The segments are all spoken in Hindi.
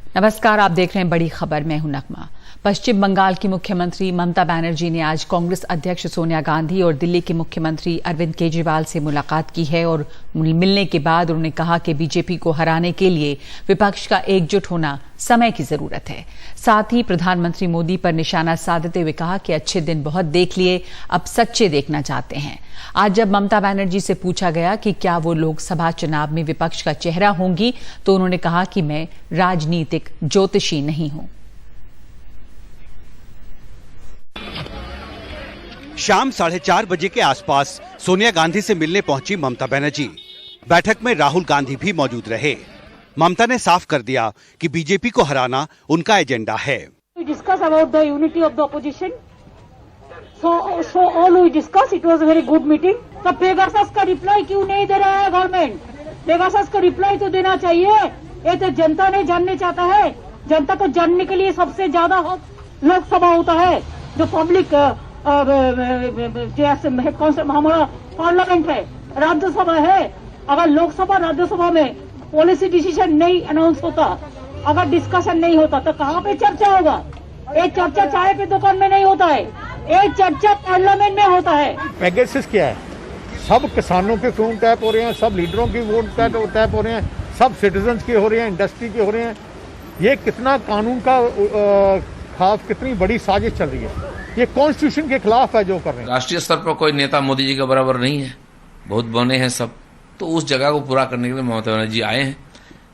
नमस्कार, आप देख रहे हैं बड़ी खबर। मैं हूं नगमा। पश्चिम बंगाल की मुख्यमंत्री ममता बनर्जी ने आज कांग्रेस अध्यक्ष सोनिया गांधी और दिल्ली के मुख्यमंत्री अरविंद केजरीवाल से मुलाकात की है और मिलने के बाद उन्होंने कहा कि बीजेपी को हराने के लिए विपक्ष का एकजुट होना समय की जरूरत है। साथ ही प्रधानमंत्री मोदी पर निशाना साधते हुए कहा कि अच्छे दिन बहुत देख लिए, अब सच्चे देखना चाहते हैं। आज जब ममता बनर्जी से पूछा गया कि क्या वो लोकसभा चुनाव में विपक्ष का चेहरा होंगी, तो उन्होंने कहा कि मैं राजनीतिक ज्योतिषी नहीं हूं। शाम 4:30 बजे के आसपास सोनिया गांधी से मिलने पहुंची ममता बनर्जी। बैठक में राहुल गांधी भी मौजूद रहे। ममता ने साफ कर दिया कि बीजेपी को हराना उनका एजेंडा है। Discuss about the unity of the opposition, so all we discuss, it was a very good meeting. तो पेगासस का रिप्लाई क्यों नहीं दे रहा है गवर्नमेंट? पेगासस का रिप्लाई तो देना चाहिए। ये तो जनता नहीं जानने चाहता है। जनता को जानने के लिए सबसे ज्यादा लोकसभा होता है, जो पब्लिक हमारा पार्लियामेंट है, राज्यसभा है। अगर लोकसभा राज्यसभा में पॉलिसी डिसीजन नहीं अनाउंस होता, अगर डिस्कशन नहीं होता, तो कहाँ पे चर्चा होगा? एक चर्चा चाय की दुकान में नहीं होता है, एक चर्चा पार्लियामेंट में होता है। पेगासस क्या है? सब किसानों के फोन टैप हो रहे हैं, सब लीडरों की वोट टैप हो रहे हैं, सब सिटीजन्स की हो रहे हैं, इंडस्ट्री की हो रहे हैं। ये कितना कानून का खिलाफ कितनी बड़ी साजिश चल रही है। ये कॉन्स्टिट्यूशन के खिलाफ है जो कर रहे हैं। राष्ट्रीय स्तर पर कोई नेता मोदी जी के बराबर नहीं है, बहुत बने हैं सब, तो उस जगह को पूरा करने के लिए ममता बनर्जी आए हैं।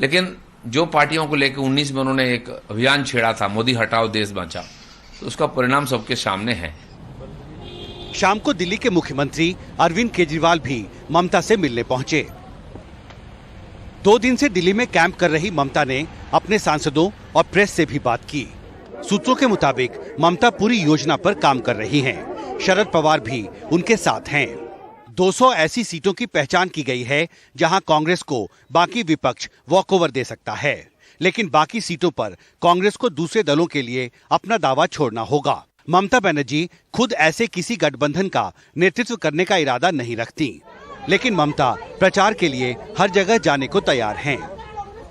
लेकिन जो पार्टियों को लेकर 19 में उन्होंने एक अभियान छेड़ा था, मोदी हटाओ देश बचाओ, तो उसका परिणाम सबके सामने है। शाम को दिल्ली के मुख्यमंत्री अरविंद केजरीवाल भी ममता से मिलने पहुंचे। 2 दिन से दिल्ली में कैंप कर रही ममता ने अपने सांसदों और प्रेस से भी बात की। सूत्रों के मुताबिक ममता पूरी योजना पर काम कर रही हैं। शरद पवार भी उनके साथ हैं। 200 ऐसी सीटों की पहचान की गई है जहां कांग्रेस को बाकी विपक्ष वॉकओवर दे सकता है, लेकिन बाकी सीटों पर कांग्रेस को दूसरे दलों के लिए अपना दावा छोड़ना होगा। ममता बनर्जी खुद ऐसे किसी गठबंधन का नेतृत्व करने का इरादा नहीं रखती, लेकिन ममता प्रचार के लिए हर जगह जाने को तैयार हैं।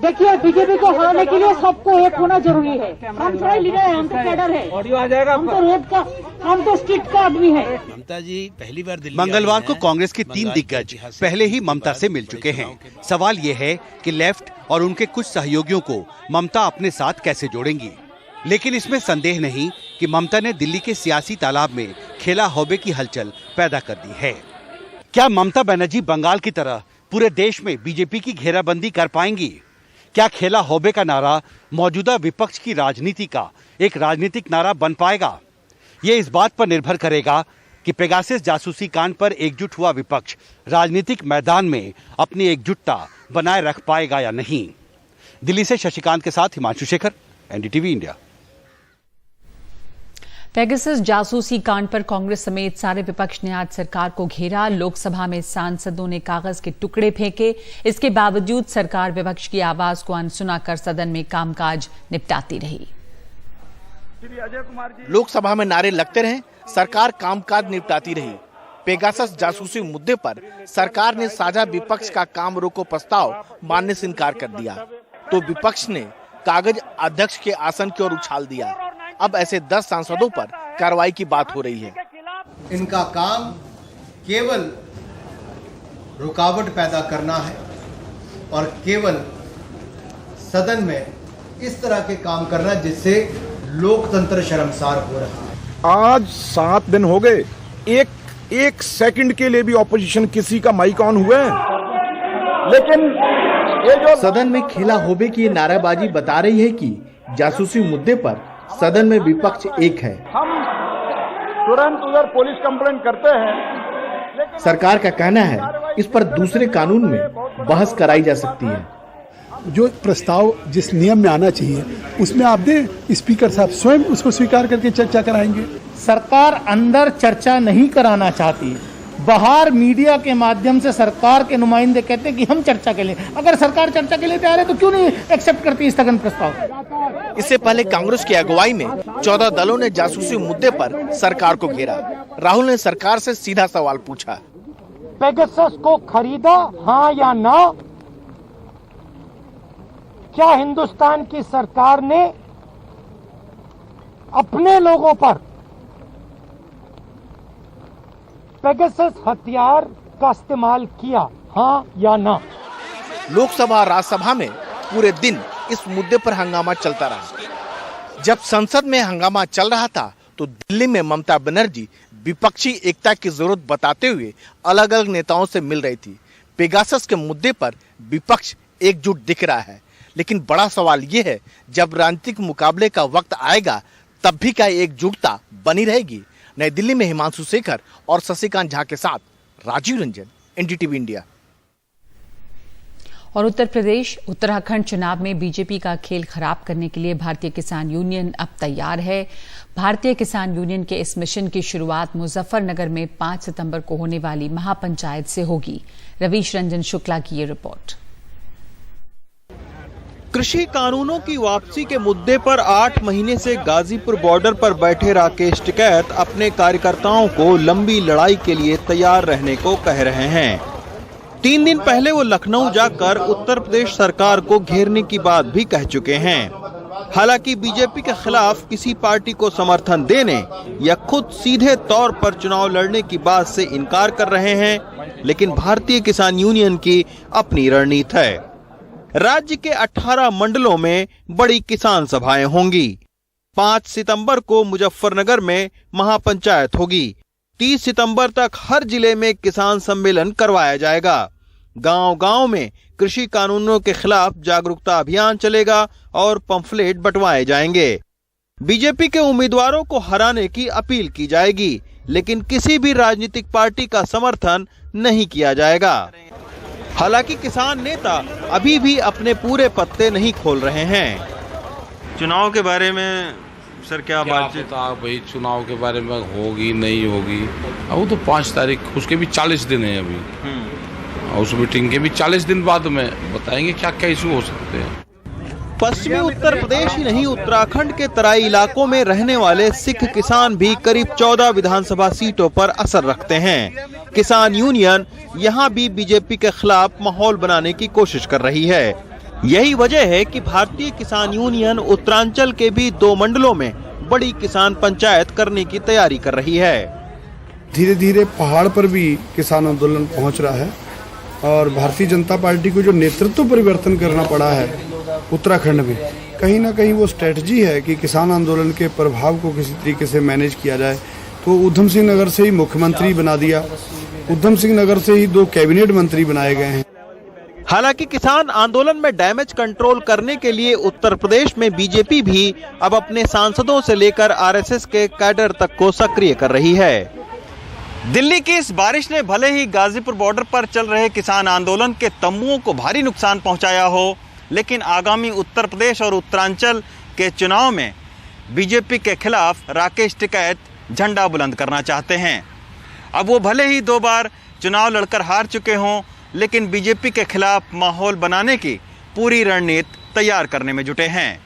देखिए, बीजेपी को हराने के लिए सबको एक होना जरूरी है। हम थोड़ा लीडर है, हम तो कैडर है, ऑडियो आ जाएगा, हम तो रोड का, हम तो स्ट्रीट का आदमी है। ममता जी पहली बार दिल्ली मंगलवार को कांग्रेस के 3 दिग्गज पहले ही ममता से मिल चुके हैं। सवाल ये है कि लेफ्ट और उनके कुछ सहयोगियों को ममता अपने साथ कैसे जोड़ेंगी। लेकिन इसमें संदेह नहीं कि ममता ने दिल्ली के सियासी तालाब में खेला हौबे की हलचल पैदा कर दी है। क्या ममता बनर्जी बंगाल की तरह पूरे देश में बीजेपी की घेराबंदी कर पाएंगी? क्या खेला हौबे का नारा मौजूदा विपक्ष की राजनीति का एक राजनीतिक नारा बन पाएगा? ये इस बात पर निर्भर करेगा कि पेगासस जासूसी कांड पर एकजुट हुआ विपक्ष राजनीतिक मैदान में अपनी एकजुटता बनाए रख पाएगा या नहीं। दिल्ली से शशिकांत के साथ Himanshu Shekhar, NDTV India. Pegasus जासूसी कांड पर कांग्रेस समेत सारे विपक्ष ने आज सरकार को घेरा। लोकसभा में सांसदों ने कागज के टुकड़े फेंके। इसके बावजूद सरकार विपक्ष की आवाज को अनसुना कर सदन में कामकाज निपटाती रही। लोकसभा में नारे लगते रहे, सरकार कामकाज निपटाती रही। पेगासस जासूसी मुद्दे पर सरकार ने साझा विपक्ष का काम रोको प्रस्ताव मानने से इनकार कर दिया, तो विपक्ष ने कागज अध्यक्ष के आसन की ओर उछाल दिया। अब ऐसे 10 सांसदों पर कार्रवाई की बात हो रही है। इनका काम केवल रुकावट पैदा करना है और केवल सदन में इस तरह के काम करना जिससे लोकतंत्र शर्मसार हो रहा है। आज 7 दिन हो गए, एक सेकंड के लिए भी ऑपोजिशन किसी का माइक ऑन हुआ है, लेकिन ये जो सदन में खेला होबे की नाराबाजी बता रही है कि जासूसी मुद्दे पर सदन में विपक्ष एक है। हम तुरंत उधर पुलिस कंप्लेंट करते हैं। सरकार का कहना है इस पर दूसरे कानून में बहस कराई जा सकती है। जो प्रस्ताव जिस नियम में आना चाहिए उसमें आप दें, स्पीकर साहब स्वयं उसको स्वीकार करके चर्चा कराएंगे। सरकार अंदर चर्चा नहीं कराना चाहती, बाहर मीडिया के माध्यम से सरकार के नुमाइंदे कहते हैं कि हम चर्चा के लिए, अगर सरकार चर्चा के लिए तैयार है तो क्यों नहीं एक्सेप्ट करती स्थगन प्रस्ताव। इससे पहले कांग्रेस की अगुवाई में 14 दलों ने जासूसी मुद्दे पर सरकार को घेरा। राहुल ने सरकार से सीधा सवाल पूछा, पेगासस को खरीदा हाँ या ना? क्या हिंदुस्तान की सरकार ने अपने लोगों पर पेगासस हथियार का इस्तेमाल किया, हाँ या ना? लोकसभा और राज्यसभा में पूरे दिन इस मुद्दे पर हंगामा चलता रहा। जब संसद में हंगामा चल रहा था तो दिल्ली में ममता बनर्जी विपक्षी एकता की जरूरत बताते हुए अलग अलग नेताओं से मिल रही थी। पेगासस के मुद्दे पर विपक्ष एकजुट दिख रहा है, लेकिन बड़ा सवाल ये है, जब राजनीतिक मुकाबले का वक्त आएगा तब भी क्या एकजुटता बनी रहेगी? नई दिल्ली में हिमांशु शेखर और शशिकांत झा के साथ राजीव रंजन, एनडीटीवी इंडिया। और उत्तर प्रदेश उत्तराखंड चुनाव में बीजेपी का खेल खराब करने के लिए भारतीय किसान यूनियन अब तैयार है। भारतीय किसान यूनियन के इस मिशन की शुरुआत मुजफ्फरनगर में 5 सितंबर को होने वाली महापंचायत से होगी। रवीश रंजन शुक्ला की ये रिपोर्ट। कृषि कानूनों की वापसी के मुद्दे पर 8 महीने से गाजीपुर बॉर्डर पर बैठे राकेश टिकैत अपने कार्यकर्ताओं को लंबी लड़ाई के लिए तैयार रहने को कह रहे हैं। 3 दिन पहले वो लखनऊ जाकर उत्तर प्रदेश सरकार को घेरने की बात भी कह चुके हैं। हालांकि बीजेपी के खिलाफ किसी पार्टी को समर्थन देने या खुद सीधे तौर पर चुनाव लड़ने की बात से इनकार कर रहे हैं, लेकिन भारतीय किसान यूनियन की अपनी रणनीति है। राज्य के 18 मंडलों में बड़ी किसान सभाएं होंगी। 5 सितंबर को मुजफ्फरनगर में महापंचायत होगी। 30 सितंबर तक हर जिले में किसान सम्मेलन करवाया जाएगा। गांव-गांव में कृषि कानूनों के खिलाफ जागरूकता अभियान चलेगा और पंफलेट बंटवाए जाएंगे। बीजेपी के उम्मीदवारों को हराने की अपील की जाएगी, लेकिन किसी भी राजनीतिक पार्टी का समर्थन नहीं किया जाएगा। हालांकि किसान नेता अभी भी अपने पूरे पत्ते नहीं खोल रहे हैं। चुनाव के बारे में सर क्या बातचीत? भाई चुनाव के बारे में होगी नहीं होगी, अब वो तो 5 तारीख, उसके भी 40 दिन है अभी, और उस मीटिंग के भी 40 दिन बाद में बताएंगे क्या क्या इशू हो सकते हैं। पश्चिमी उत्तर प्रदेश ही नहीं, उत्तराखंड के तराई इलाकों में रहने वाले सिख किसान भी करीब 14 विधानसभा सीटों पर असर रखते हैं। किसान यूनियन यहाँ भी बीजेपी के खिलाफ माहौल बनाने की कोशिश कर रही है। यही वजह है कि भारतीय किसान यूनियन उत्तरांचल के भी 2 मंडलों में बड़ी किसान पंचायत करने की तैयारी कर रही है। धीरे धीरे पहाड़ पर भी किसान आंदोलन पहुंच रहा है और भारतीय जनता पार्टी को जो नेतृत्व परिवर्तन करना पड़ा है उत्तराखंड में, कहीं ना कहीं वो स्ट्रेटजी है कि किसान आंदोलन के प्रभाव को किसी तरीके से मैनेज किया जाए। तो उधम सिंह नगर से ही मुख्यमंत्री बना दिया, उधम सिंह नगर से ही 2 कैबिनेट मंत्री बनाए गए हैं। हालांकि किसान आंदोलन में डैमेज कंट्रोल करने के लिए उत्तर प्रदेश में बीजेपी भी अब अपने सांसदों से लेकर आरएसएस के कैडर तक को सक्रिय कर रही है। दिल्ली की इस बारिश ने भले ही गाजीपुर बॉर्डर पर चल रहे किसान आंदोलन के तंबुओं को भारी नुकसान पहुंचाया हो, लेकिन आगामी उत्तर प्रदेश और उत्तरांचल के चुनाव में बीजेपी के खिलाफ राकेश टिकैत झंडा बुलंद करना चाहते हैं। अब वो भले ही 2 बार चुनाव लड़कर हार चुके हों, लेकिन बीजेपी के खिलाफ माहौल बनाने की पूरी रणनीति तैयार करने में जुटे हैं।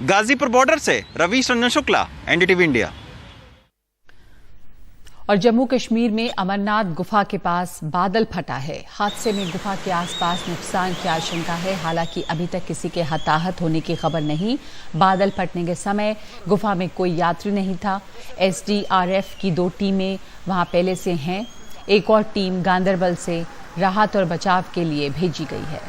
गाजीपुर बॉर्डर से रवीश रंजन शुक्ला, एनडीटीवी इंडिया। और जम्मू कश्मीर में अमरनाथ गुफा के पास बादल फटा है। हादसे में गुफा के आसपास नुकसान की आशंका है। हालांकि अभी तक किसी के हताहत होने की खबर नहीं। बादल फटने के समय गुफा में कोई यात्री नहीं था। एसडीआरएफ की 2 टीमें वहां पहले से हैं। एक और टीम गांदरबल से राहत और बचाव के लिए भेजी गई है।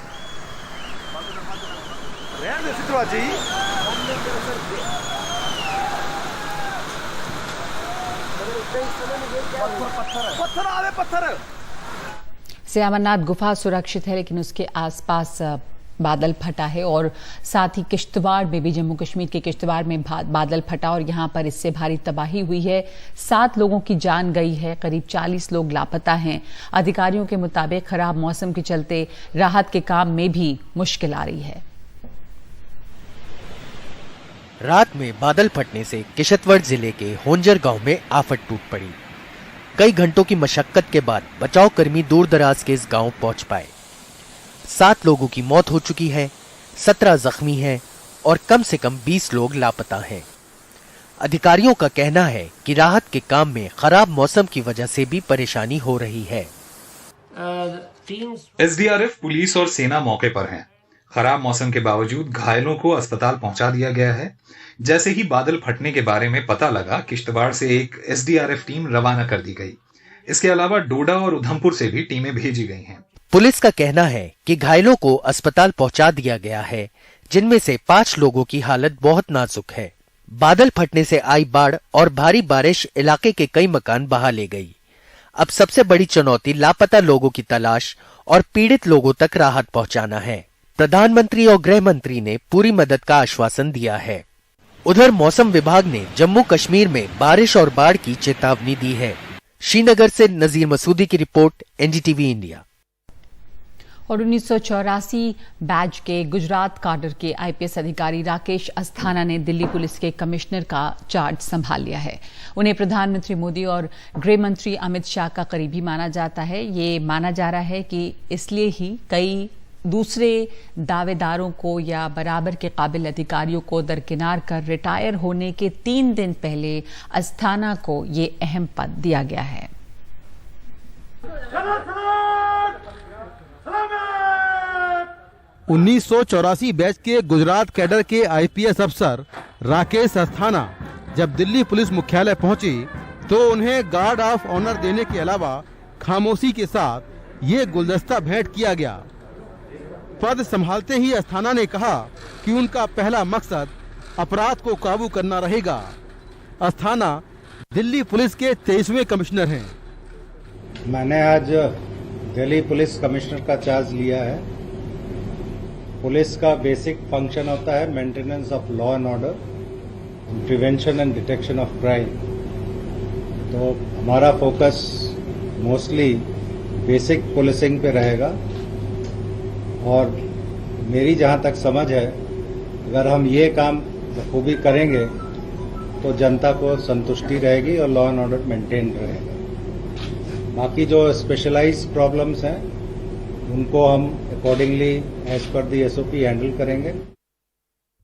से अमरनाथ गुफा सुरक्षित है, लेकिन उसके आसपास बादल फटा है। और साथ ही किश्तवाड़ में भी, जम्मू कश्मीर के किश्तवाड़ में बादल फटा और यहां पर इससे भारी तबाही हुई है। 7 लोगों की जान गई है, करीब 40 लोग लापता हैं। अधिकारियों के मुताबिक खराब मौसम के चलते राहत के काम में भी मुश्किल आ रही है। रात में बादल फटने से किश्तवाड़ जिले के होंजर गांव में आफत टूट पड़ी। कई घंटों की मशक्कत के बाद बचाव कर्मी दूर दराज के इस गांव पहुंच पाए। 7 लोगों की मौत हो चुकी है, 17 जख्मी हैं और कम से कम 20 लोग लापता हैं। अधिकारियों का कहना है कि राहत के काम में खराब मौसम की वजह से भी परेशानी हो रही है। एसडीआरएफ, पुलिस और सेना मौके पर हैं। खराब मौसम के बावजूद घायलों को अस्पताल पहुंचा दिया गया है। जैसे ही बादल फटने के बारे में पता लगा, किश्तवाड़ से एक एसडीआरएफ टीम रवाना कर दी गई। इसके अलावा डोडा और उधमपुर से भी टीमें भेजी गई हैं। पुलिस का कहना है कि घायलों को अस्पताल पहुंचा दिया गया है, जिनमें से 5 लोगों की हालत बहुत नाजुक है। बादल फटने से आई बाढ़ और भारी बारिश इलाके के कई मकान बहा ले गई। अब सबसे बड़ी चुनौती लापता लोगों की तलाश और पीड़ित लोगों तक राहत पहुंचाना है। प्रधानमंत्री और गृह मंत्री ने पूरी मदद का आश्वासन दिया है। उधर मौसम विभाग ने जम्मू कश्मीर में बारिश और बाढ़ की चेतावनी दी है। श्रीनगर से नजीर मसूदी की रिपोर्ट, एनडीटीवी इंडिया। और 1984 बैच के गुजरात काडर के आईपीएस अधिकारी राकेश अस्थाना ने दिल्ली पुलिस के कमिश्नर का चार्ज संभाल लिया है। उन्हें प्रधानमंत्री मोदी और गृह मंत्री अमित शाह का करीबी माना जाता है। ये माना जा रहा है कि इसलिए ही कई दूसरे दावेदारों को या बराबर के काबिल अधिकारियों को दरकिनार कर रिटायर होने के 3 दिन पहले अस्थाना को ये अहम पद दिया गया है। 1984 बैच के गुजरात कैडर के आईपीएस अफसर राकेश अस्थाना जब दिल्ली पुलिस मुख्यालय पहुंचे तो उन्हें गार्ड ऑफ ऑनर देने के अलावा खामोशी के साथ ये गुलदस्ता भेंट किया गया। पद संभालते ही अस्थाना ने कहा कि उनका पहला मकसद अपराध को काबू करना रहेगा। अस्थाना दिल्ली पुलिस के 23वें कमिश्नर हैं। मैंने आज दिल्ली पुलिस कमिश्नर का चार्ज लिया है। पुलिस का बेसिक फंक्शन होता है maintenance of law and order, prevention and detection of crime. तो हमारा फोकस मोस्टली बेसिक पुलिसिंग पे रहेगा और मेरी जहां तक समझ है, अगर हम ये काम बखूबी करेंगे तो जनता को संतुष्टि रहेगी और लॉ एंड ऑर्डर मेंटेन रहेगा। बाकी जो स्पेशलाइज्ड प्रॉब्लम्स हैं उनको हम अकॉर्डिंगली एज पर दी एसओपी हैंडल करेंगे।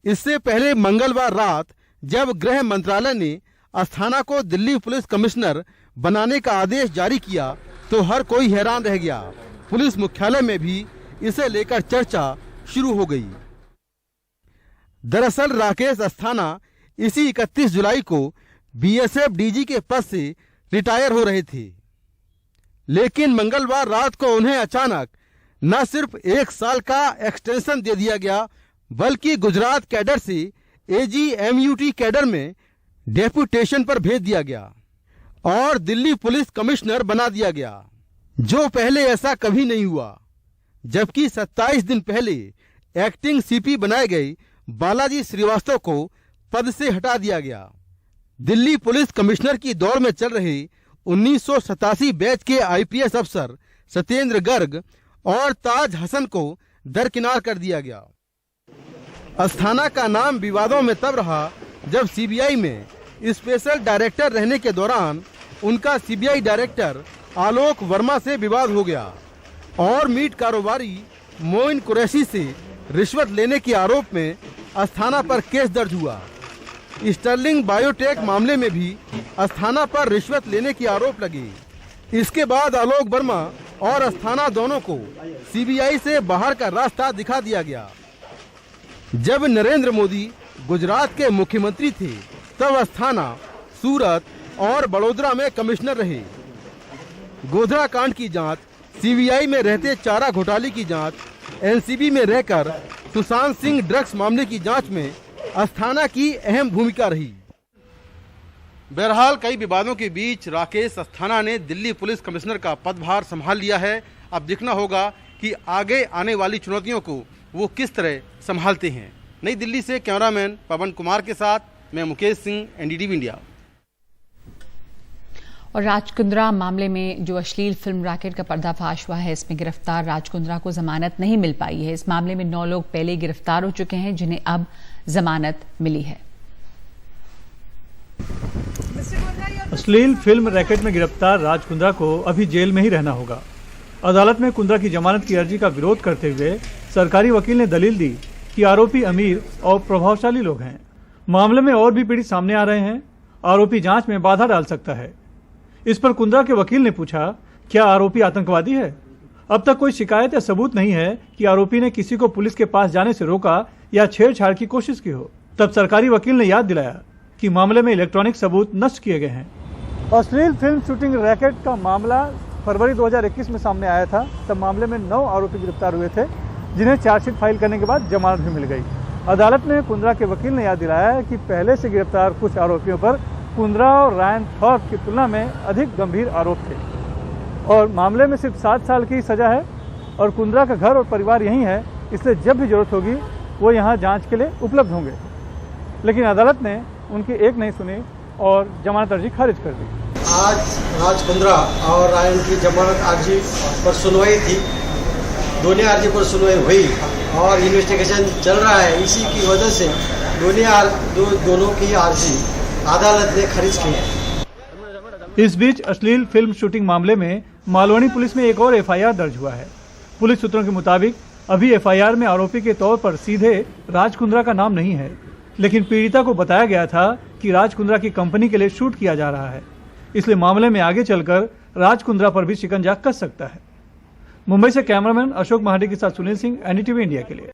इससे पहले मंगलवार रात जब गृह मंत्रालय ने अस्थाना को दिल्ली पुलिस कमिश्नर बनाने का आदेश जारी किया तो हर कोई हैरान रह गया। पुलिस मुख्यालय में भी इसे लेकर चर्चा शुरू हो गई। दरअसल राकेश अस्थाना इसी 31 जुलाई को बीएसएफ डीजी के पद से रिटायर हो रहे थे, लेकिन मंगलवार रात को उन्हें अचानक न सिर्फ 1 साल का एक्सटेंशन दे दिया गया बल्कि गुजरात कैडर से एजीएमयूटी कैडर में डेपुटेशन पर भेज दिया गया और दिल्ली पुलिस कमिश्नर बना दिया गया, जो पहले ऐसा कभी नहीं हुआ। जबकि 27 दिन पहले एक्टिंग सीपी बनाए गए बालाजी श्रीवास्तव को पद से हटा दिया गया। दिल्ली पुलिस कमिश्नर की दौड़ में चल रहे 1987 बैच के आईपीएस अफसर सत्येंद्र गर्ग और ताज हसन को दरकिनार कर दिया गया। अस्थाना का नाम विवादों में तब रहा जब सीबीआई में स्पेशल डायरेक्टर रहने के दौरान उनका सीबीआई डायरेक्टर आलोक वर्मा से विवाद हो गया और मीट कारोबारी मोइन कुरैशी से रिश्वत लेने के आरोप में अस्थाना पर केस दर्ज हुआ। स्टर्लिंग बायोटेक मामले में भी अस्थाना पर रिश्वत लेने के आरोप लगे। इसके बाद आलोक वर्मा और अस्थाना दोनों को सीबीआई से बाहर का रास्ता दिखा दिया गया। जब नरेंद्र मोदी गुजरात के मुख्यमंत्री थे तब अस्थाना सूरत और बड़ोदरा में कमिश्नर रहे। गोधरा कांड की जांच, सीबीआई में रहते चारा घोटाले की जांच, एनसीबी में रहकर सुशांत सिंह ड्रग्स मामले की जांच में अस्थाना की अहम भूमिका रही। बहरहाल कई विवादों के बीच राकेश अस्थाना ने दिल्ली पुलिस कमिश्नर का पदभार संभाल लिया है। अब देखना होगा कि आगे आने वाली चुनौतियों को वो किस तरह संभालते हैं। नई दिल्ली से कैमरामैन पवन कुमार के साथ मैं मुकेश सिंह, एनडीटीवी इंडिया। और राज कुंद्रा मामले में जो अश्लील फिल्म रैकेट का पर्दाफाश हुआ है, इसमें गिरफ्तार राज कुंद्रा को जमानत नहीं मिल पाई है। इस मामले में 9 लोग पहले गिरफ्तार हो चुके हैं जिन्हें अब जमानत मिली है। अश्लील फिल्म रैकेट में गिरफ्तार राज कुंद्रा को अभी जेल में ही रहना होगा। अदालत में कुंद्रा की जमानत की अर्जी का विरोध करते हुए सरकारी वकील ने दलील दी कि आरोपी अमीर और प्रभावशाली लोग हैं। मामले में और भी पीड़ित सामने आ रहे हैं। आरोपी जांच में बाधा डाल सकता है। इस पर कुंद्रा के वकील ने पूछा, क्या आरोपी आतंकवादी है? अब तक कोई शिकायत या सबूत नहीं है कि आरोपी ने किसी को पुलिस के पास जाने से रोका या छेड़छाड़ की कोशिश की हो। तब सरकारी वकील ने याद दिलाया कि मामले में इलेक्ट्रॉनिक सबूत नष्ट किए गए हैं। अश्लील फिल्म शूटिंग रैकेट का मामला फरवरी 2021 में सामने आया था। तब मामले में 9 आरोपी गिरफ्तार हुए थे, जिन्हें चार्जशीट फाइल करने के बाद जमानत भी मिल गई। अदालत में कुंद्रा के वकील ने याद दिलाया कि पहले से गिरफ्तार कुछ आरोपियों पर कुंद्रा और रायन थॉर्प की तुलना में अधिक गंभीर आरोप थे और मामले में सिर्फ 7 साल की सजा है और कुंद्रा का घर और परिवार यहीं है, इसलिए जब भी जरूरत होगी वो यहाँ जांच के लिए उपलब्ध होंगे। लेकिन अदालत ने उनकी एक नहीं सुनी और जमानत अर्जी खारिज कर दी। आज राज कुंद्रा और रायन की जमानत अर्जी पर सुनवाई थी। दोनों अर्जी पर सुनवाई हुई और इन्वेस्टिगेशन चल रहा है। इसी की वजह से दोनों की अर्जी अदालत ने खारिज की है। इस बीच अश्लील फिल्म शूटिंग मामले में मालवनी पुलिस में एक और एफआईआर दर्ज हुआ है। पुलिस सूत्रों के मुताबिक अभी एफआईआर में आरोपी के तौर पर सीधे राज कुंद्रा का नाम नहीं है, लेकिन पीड़िता को बताया गया था कि राज कुंद्रा की कंपनी के लिए शूट किया जा रहा है, इसलिए मामले में आगे चलकर राज कुंद्रा पर भी शिकंजा कस सकता है। मुंबई से कैमरामैन अशोक महाडी के साथ सुनील सिंह, एनडीटीवी इंडिया के लिए।